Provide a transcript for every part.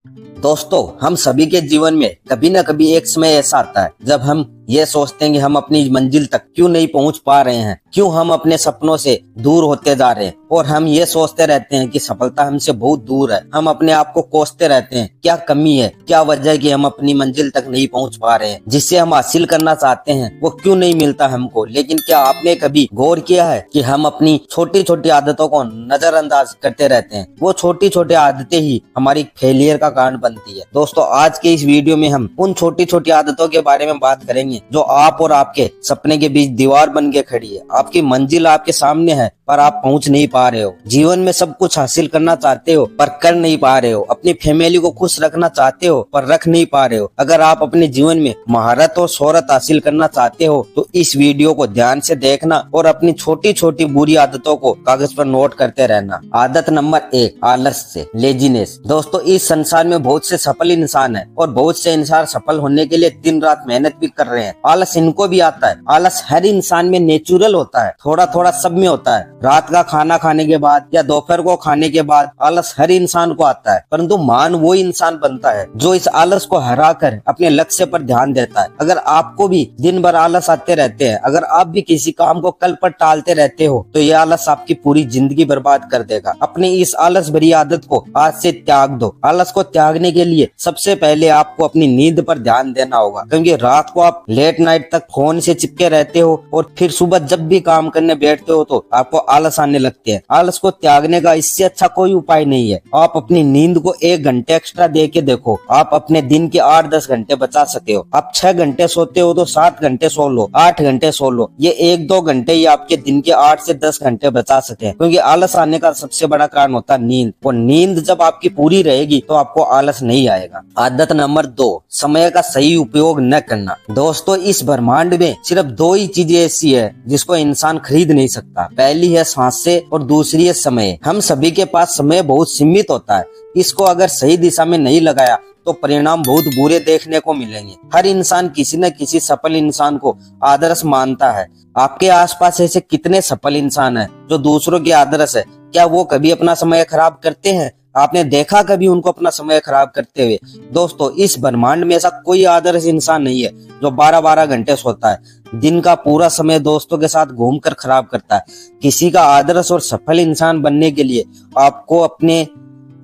दोस्तों, हम सभी के जीवन में कभी न कभी एक समय ऐसा आता है जब हम ये सोचते हैं कि हम अपनी मंजिल तक क्यों नहीं पहुंच पा रहे हैं, क्यों हम अपने सपनों से दूर होते जा रहे हैं। और हम ये सोचते रहते हैं कि सफलता हमसे बहुत दूर है। हम अपने आप को कोसते रहते हैं, क्या कमी है, क्या वजह है कि हम अपनी मंजिल तक नहीं पहुंच पा रहे हैं। जिससे हम हासिल करना चाहते हैं वो क्यों नहीं मिलता हमको। लेकिन क्या आपने कभी गौर किया है कि हम अपनी छोटी छोटी आदतों को नजरअंदाज करते रहते हैं। वो छोटी छोटी आदतें ही हमारी फेलियर का कारण बनती है। दोस्तों, आज के इस वीडियो में हम उन छोटी छोटी आदतों के बारे में बात करेंगे जो आप और आपके सपने के बीच दीवार बन के खड़ी है। आपकी मंजिल आपके सामने है पर आप पहुंच नहीं पा रहे हो। जीवन में सब कुछ हासिल करना चाहते हो पर कर नहीं पा रहे हो। अपनी फैमिली को खुश रखना चाहते हो पर रख नहीं पा रहे हो। अगर आप अपने जीवन में महारत और शोहरत हासिल करना चाहते हो तो इस वीडियो को ध्यान से देखना और अपनी छोटी छोटी बुरी आदतों को कागज पर नोट करते रहना। आदत नंबर 1, आलस्य, लेजीनेस। दोस्तों, इस संसार में बहुत से सफल इंसान है और बहुत से इंसान सफल होने के लिए दिन रात मेहनत भी कर रहे हैं। आलस इनको भी आता है। आलस हर इंसान में नेचुरल होता है, थोड़ा थोड़ा सब में होता है। रात का खाना खाने के बाद या दोपहर को खाने के बाद आलस हर इंसान को आता है, परंतु महान वो इंसान बनता है जो इस आलस को हराकर अपने लक्ष्य पर ध्यान देता है। अगर आपको भी दिन भर आलस आते रहते हैं, अगर आप भी किसी काम को कल पर टालते रहते हो तो ये आलस आपकी पूरी जिंदगी बर्बाद कर देगा। अपनी इस आलस भरी आदत को आज से त्याग दो। आलस को त्यागने के लिए सबसे पहले आपको अपनी नींद पर ध्यान देना होगा, क्योंकि रात को आप लेट नाइट तक फोन से चिपके रहते हो और फिर सुबह जब भी काम करने बैठते हो तो आपको आलस आने लगते हैं। आलस को त्यागने का इससे अच्छा कोई उपाय नहीं है। आप अपनी नींद को 1 घंटे एक्स्ट्रा दे के देखो, आप अपने दिन के 8-10 घंटे बचा सकते हो। आप 6 घंटे सोते हो तो 7 घंटे सो लो, 8 घंटे सो लो। ये 1-2 घंटे ही आपके दिन के 8 से 10 घंटे बचा सकते हैं, क्योंकि आलस आने का सबसे बड़ा कारण होता है नींद। और नींद जब आपकी पूरी रहेगी तो आपको आलस नहीं आएगा। आदत नंबर 2, समय का सही उपयोग न करना। दोस्तों, इस ब्रह्मांड में सिर्फ 2 ही चीजें ऐसी है जिसको इंसान खरीद नहीं सकता। पहली है सांसें और दूसरी है समय। हम सभी के पास समय बहुत सीमित होता है। इसको अगर सही दिशा में नहीं लगाया तो परिणाम बहुत बुरे देखने को मिलेंगे। हर इंसान किसी न किसी सफल इंसान को आदर्श मानता है। आपके आसपास ऐसे कितने सफल इंसान हैं जो दूसरों के आदर्श है? क्या वो कभी अपना समय खराब करते हैं? आपने देखा कभी उनको अपना समय खराब करते हुए? दोस्तों, इस ब्रह्मांड में ऐसा कोई आदर्श इंसान नहीं है जो 12-12 घंटे सोता है, दिन का पूरा समय दोस्तों के साथ घूमकर खराब करता है। किसी का आदर्श और सफल इंसान बनने के लिए आपको अपने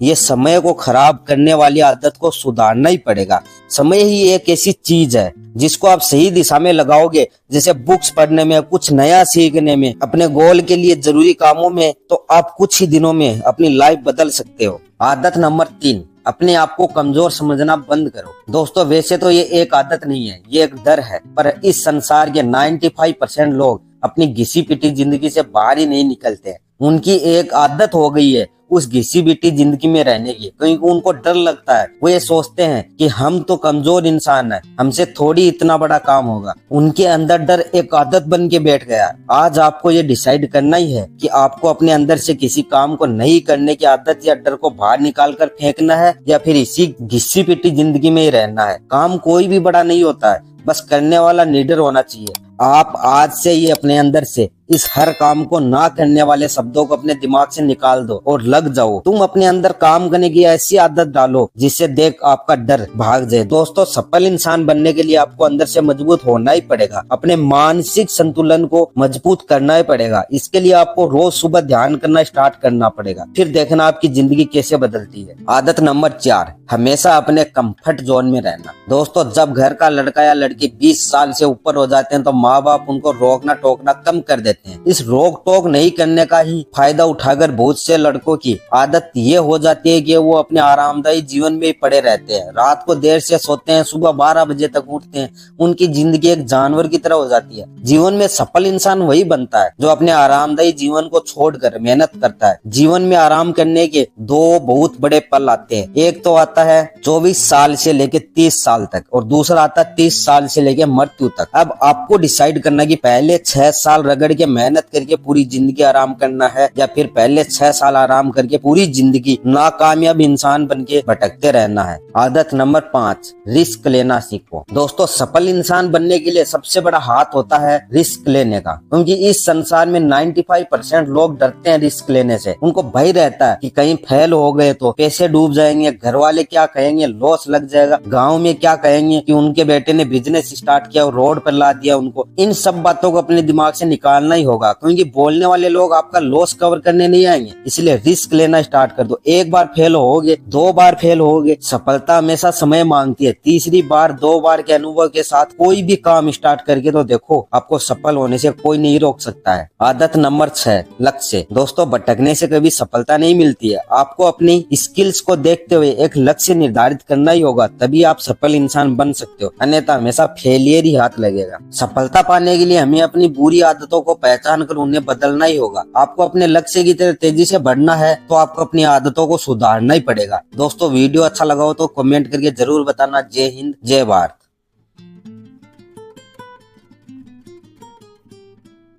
ये समय को खराब करने वाली आदत को सुधारना ही पड़ेगा। समय ही एक ऐसी चीज है जिसको आप सही दिशा में लगाओगे, जैसे बुक्स पढ़ने में, कुछ नया सीखने में, अपने गोल के लिए जरूरी कामों में, तो आप कुछ ही दिनों में अपनी लाइफ बदल सकते हो। आदत नंबर 3, अपने आप को कमजोर समझना बंद करो। दोस्तों, वैसे तो ये एक आदत नहीं है, ये एक डर है, पर इस संसार के 95% लोग अपनी घिसी पिटी जिंदगी से बाहर ही नहीं निकलते हैं। उनकी एक आदत हो गई है उस घिसी पिटी जिंदगी में रहने की, क्योंकि उनको डर लगता है। वो ये सोचते हैं कि हम तो कमजोर इंसान हैं, हमसे थोड़ी इतना बड़ा काम होगा। उनके अंदर डर एक आदत बन के बैठ गया। आज आपको ये डिसाइड करना ही है कि आपको अपने अंदर से किसी काम को नहीं करने की आदत या डर को बाहर निकाल कर फेंकना है, या फिर इसी घिसी पिटी जिंदगी में ही रहना है। काम कोई भी बड़ा नहीं होता है, बस करने वाला लीडर होना चाहिए। आप आज से ही अपने अंदर से इस हर काम को ना करने वाले शब्दों को अपने दिमाग से निकाल दो और लग जाओ। तुम अपने अंदर काम करने की ऐसी आदत डालो जिससे देख आपका डर भाग जाए। दोस्तों, सफल इंसान बनने के लिए आपको अंदर से मजबूत होना ही पड़ेगा। अपने मानसिक संतुलन को मजबूत करना ही पड़ेगा। इसके लिए आपको रोज सुबह ध्यान करना स्टार्ट करना पड़ेगा, फिर देखना आपकी जिंदगी कैसे बदलती है। आदत नंबर 4, हमेशा अपने कंफर्ट जोन में रहना। दोस्तों, जब घर का लड़का या लड़की 20 साल से ऊपर हो जाते हैं तो माँ बाप उनको रोकना टोकना कम कर देते हैं। इस रोक टोक नहीं करने का ही फायदा उठाकर बहुत से लड़कों की आदत ये हो जाती है कि वो अपने आरामदायी जीवन में ही पड़े रहते हैं। रात को देर से सोते हैं, सुबह 12 बजे तक उठते हैं। उनकी जिंदगी एक जानवर की तरह हो जाती है। जीवन में सफल इंसान वही बनता है जो अपने आरामदायी जीवन को छोड़कर मेहनत करता है। जीवन में आराम करने के 2 बहुत बड़े पल आते हैं। एक तो आता है 24 साल से लेके 30 साल तक, और दूसरा आता है 30 साल से लेके मृत्यु तक। अब आपको डिसाइड डिसाइड करना कि पहले 6 साल रगड़ के मेहनत करके पूरी जिंदगी आराम करना है या फिर पहले 6 साल आराम करके पूरी जिंदगी नाकामयाब इंसान बन के भटकते रहना है। आदत नंबर 5, रिस्क लेना सीखो। दोस्तों, सफल इंसान बनने के लिए सबसे बड़ा हाथ होता है रिस्क लेने का, क्योंकि इस संसार में 95% लोग डरते हैं रिस्क लेने से। उनको भय रहता है कि कहीं फेल हो गए तो पैसे डूब जाएंगे, घर वाले क्या कहेंगे, लॉस लग जाएगा, गाँव में क्या कहेंगे कि उनके बेटे ने बिजनेस स्टार्ट किया और रोड पर ला दिया उनको। इन सब बातों को अपने दिमाग से निकालना ही होगा, क्योंकि बोलने वाले लोग आपका लॉस कवर करने नहीं आएंगे। इसलिए रिस्क लेना स्टार्ट कर दो। एक बार फेल होगे, 2 बार फेल होगे, सफलता हमेशा समय मांगती है। तीसरी बार, 2 बार के अनुभव के साथ कोई भी काम स्टार्ट करके तो देखो, आपको सफल होने से कोई नहीं रोक सकता है। आदत नंबर 6, लक्ष्य। दोस्तों, भटकने से कभी सफलता नहीं मिलती है। आपको अपनी स्किल्स को देखते हुए एक लक्ष्य निर्धारित करना ही होगा, तभी आप सफल इंसान बन सकते हो, अन्यथा हमेशा फेलियर ही हाथ लगेगा। सफलता पाने के लिए हमें अपनी बुरी आदतों को पहचान कर उन्हें बदलना ही होगा। आपको अपने लक्ष्य की तरफ तेजी से बढ़ना है तो आपको अपनी आदतों को सुधारना ही पड़ेगा। दोस्तों, वीडियो अच्छा लगा हो तो कमेंट करके जरूर बताना। जय हिंद, जय भारत।